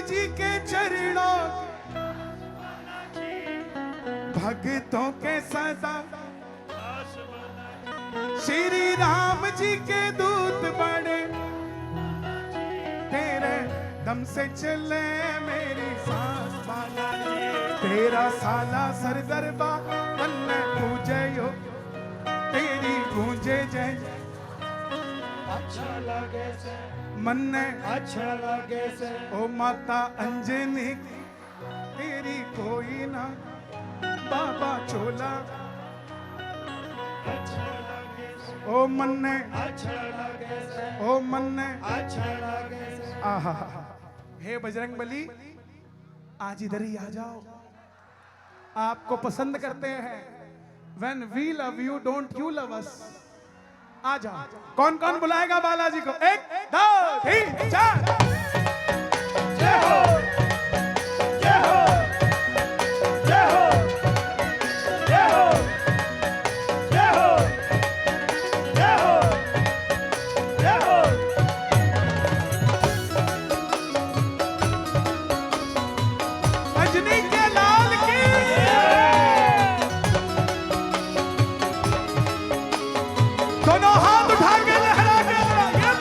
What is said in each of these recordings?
जी के चरणों भक्तों के सदा श्री राम जी के दूत बड़े तेरे दम से चले मेरी सांस बाला तेरा साला सर दरबार मन पूजे यो तेरी गूंजे जय अच्छा लगे से मन अच्छा लगे से ओ माता अंजनी तेरी कोई ना बाबा चोला अच्छा लगे से ओ मन अच्छा लगे से ओ मन अच्छा लगे से आहा हे बजरंग बली आज इधर ही आ जाओ आपको पसंद करते हैं When we love you don't you love us आ जाओ कौन कौन बुलाएगा बालाजी को 1 2 3 4 जय हो जय हो जय हो जय हो जय हो जय हो जय हो अंजनी के लाल की दोनों हाथ उठा के लहरा के ये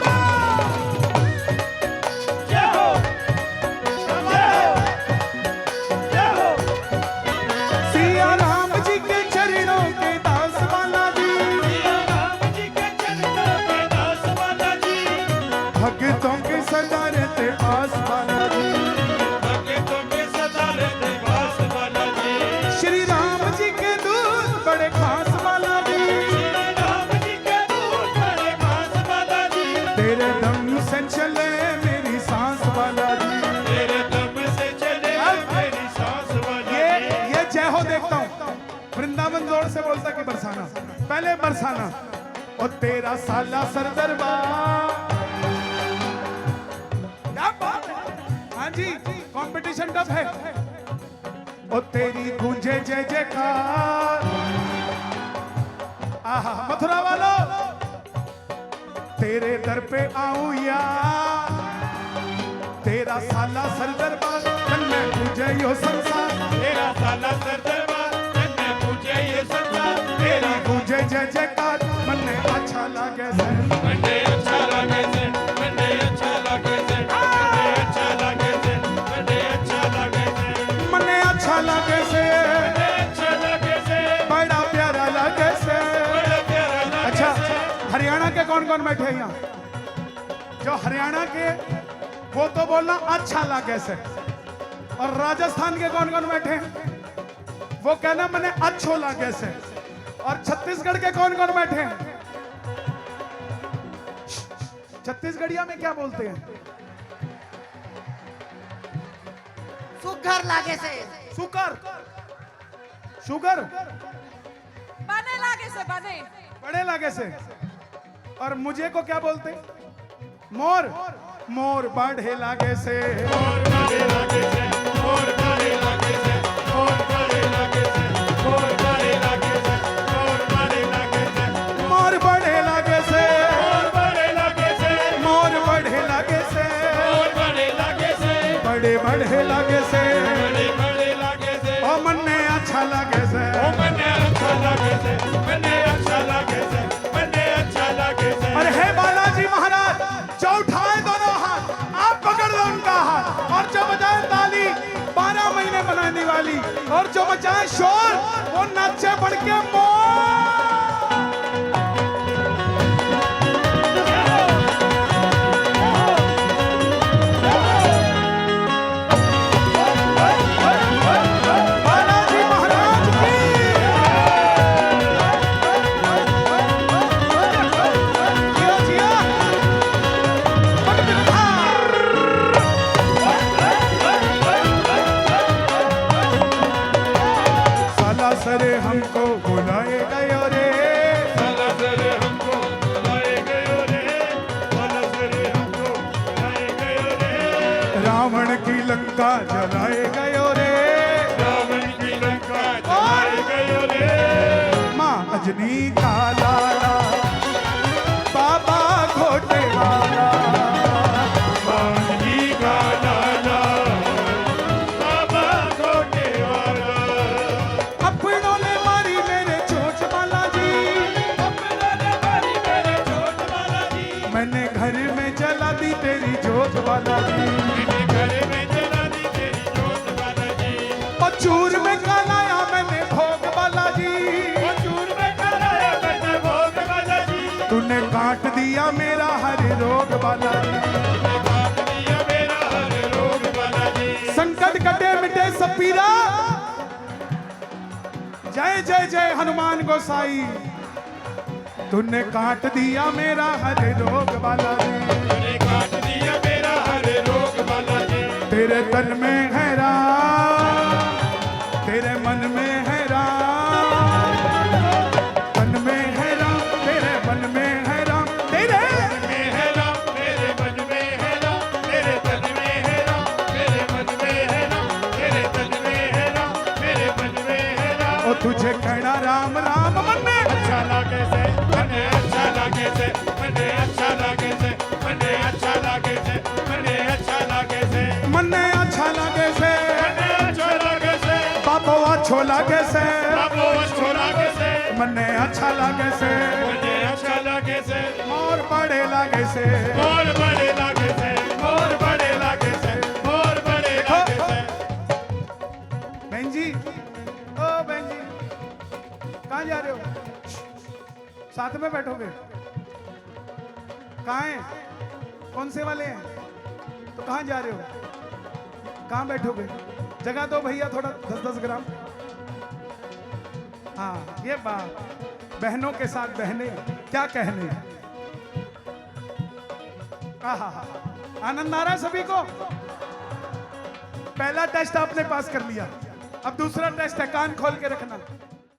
जय हो जय हो सिया राम जी के चरणों के दास बालाजी राम जी के चरणों के दास वाला जी भक्तों के सदा रहते आस बालाजी भक्तों के सदा रहते पास वाला जी श्री राम जी के दूत बड़े खास बालाजी राम जी के दूत बड़े पास वाला जी तेरे दम से चले मेरी सांस बालाजी तेरे दम से चले मेरी सांस वाला ये जय हो देखता हूँ वृंदावन जोर से बोलता कि बरसाना पहले बरसाना और तेरा साला सर दरबार क्या बात है हाँ जी कंपटीशन कब है और तेरी गूंजे जय जयकार आहा मथुरा वालों तेरे दर पे आऊं या तेरा साला सर दरबार मन में पूजे यो संसार तेरा साला सर दरबार तन्ने पूजे ये संसार तेरा गूंजे जय जयकार मन में अच्छा लगे से बंदे अच्छा लगे से बंदे अच्छा लगे से बंदे अच्छा लगे से बंदे अच्छा लगे से मन में अच्छा लगे से बंदे अच्छा लगे से बड़ा प्यारा लगे से बड़ा प्यारा लगे अच्छा से हरियाणा के कौन कौन बैठे हैं यहाँ जो हरियाणा के वो तो बोलना अच्छा लगे से और राजस्थान के कौन कौन बैठे हैं वो कहना मैंने अच्छो लगे से और छत्तीसगढ़ के कौन कौन बैठे हैं छत्तीसगढ़िया में क्या बोलते हैं सुघर लागे से शुगर शुगर बने लागे से बने बड़े लागे से और मुझे को क्या बोलते मोर मोर बढ़े लागे से और बड़े लगे से और बड़े लगे से और बड़े लगे से और बड़े लगे से और बड़े लगे से मोर बढ़े लागे से और बड़े लगे से मोर बढ़े लागे से और बड़े लगे से बड़े बढ़े लागे से बड़े बड़े लगे से ओ मन ने अच्छा लागे से ओ मने अच्छा लगे से मने अच्छा लगे से मने अच्छा लगे से अरे हे बालाजी महाराज जो उठाए दोनों हाथ आप पकड़ लो उनका हाथ और जो बजाए ताली 12 महीने बनाने वाली और जो बजाए शोर वो नाचे बढ़ के मोर बालाजी महाराज की जिया जिया पग बिरहा साला सरे हमको बुलाए गयो रे साला सरे हमको बुलाए गयो रे साला सरे हमको बुलाए गयो रे रावण की लंका जलाए गयो रे रावण की लंका जलाए गयो रे माँ अजनी का लाला बाबा घोटे वाला बांधी का लाला जोत बालाजी। मेरे घर में जला दी तेरी जोत बालाजी। और चूर में कालाया मैंने भोग बालाजी। और चूर में कराया मैंने भोग बालाजी। तूने काट दिया मेरा हर रोग बालाजी। तूने काट दिया मेरा हर रोग बालाजी। संकट कटे मिटे सब पीरा। जय जय जय हनुमान गोसाई। तूने काट दिया मेरा हर रोग बालाजी। तूने काट दिया मेरा हर रोग बालाजी। तेरे तन में है राम, तेरे मन में है राम, तन में है राम, तेरे मन में है राम, तेरे में है राम, मेरे मन में है राम, मेरे तन में है राम, मेरे मन में है राम, मेरे तन में है राम, मेरे मन में है राम। और तुझे कहना राम राम मन में अच्छा लागे से, मने अच्छा लागे से, मने अच्छा लागे से, मने अच्छा लागे से, मने अच्छा लागे से, मन्ने अच्छा लगे से, मने अच्छा लागे से, बाबो अच्छो लगे से, बाबू अच्छो लागे से, मन्ने अच्छा लगे से, मने अच्छा लागे से, मोर बड़े लगे से। मोर बड़े लागे से, मोर बड़े लागे से, मोर बड़े लागे से। बहन जी, ओ बहन जी, कहाँ जा रहे हो? साथ में बैठोगे? कहाँ हैं? कौन से वाले हैं? तो कहाँ जा रहे हो? कहाँ बैठोगे? जगह दो भैया, थोड़ा 10-10 ग्राम। हाँ, ये बात बहनों के साथ बहने क्या कहने। आहा, आनंद आ रहा है सभी को? पहला टेस्ट आपने पास कर लिया, अब दूसरा टेस्ट है, कान खोल के रखना।